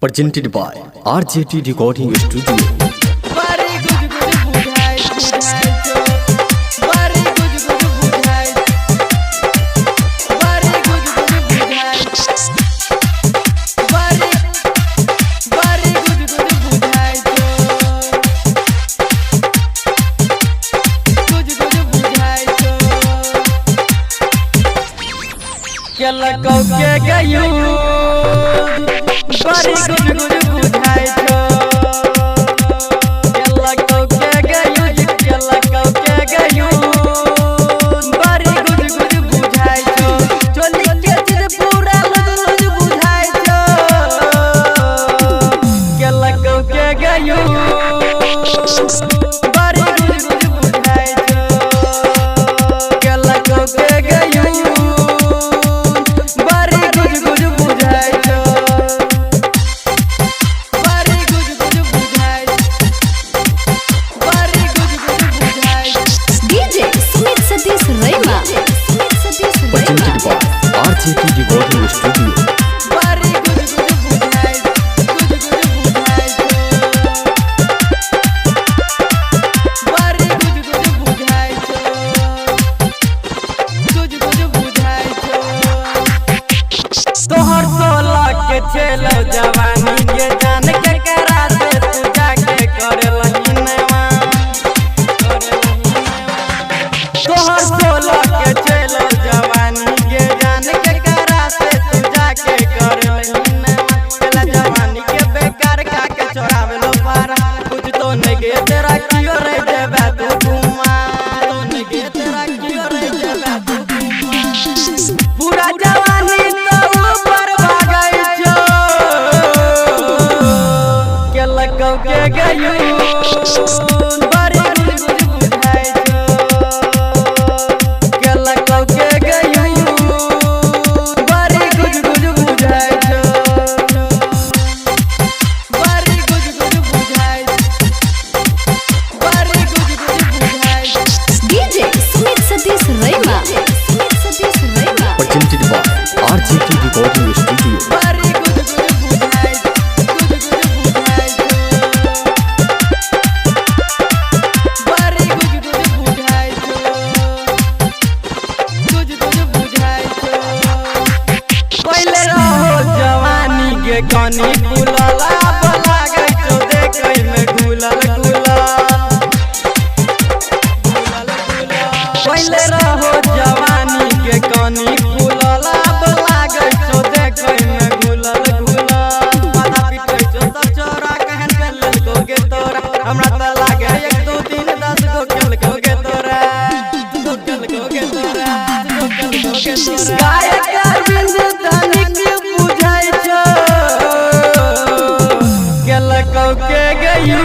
presented by RJT Recording Studio. लको के गयू बड़ी गुज गुज बुझाई छो लको के गयू लको के गयू बड़ी गुज गुज बुझाई छो चोली के चीज पूरा लुज बुझाई छो लको के गयू बड़ी गुज गुज बुझाई छो लको के गयू Presented by RJT Recording Studio. तोहर सोला के चलो जवानी के जान के करा से तू जाके करे लहिनवा तोहर सोला के चलो जवानी के जान के करा से तू जाके करे लहिनवा चला जवानी के बेकार का के चोरावे लो पारा कुछ तो नहीं के तेरा कियो रे देबा तू घुमा तो नहीं के तेरा कियो रे देबा तू पूरा जवानी लको के गयू बड़ी गुज गुज बुझाई छो लको के गयू बड़ी गुज गुज बुझाई छो बड़ी गुज गुज बुझाई बड़ी गुज गुज बुझाई DJ Sumit Satish रैमा Presented by RJT Recording Studio. बड़ी गुज गुज बुझाई कानी गुलाला बला गई तो देखै में गुलाल गुलाल पहले रहो जवानी के कानी गुलाला बला गई तो देखै में गुलाल गुलाल माथा पिटै तो सब चोरा कहन के ललको के तोरा हमरा त लागे 1 2 3 10 गो खेलको के तोरा गो खेलको के तोरा गो खेलको के तोरा गायक अरविंद धनिक बुझाई छो लको के गयू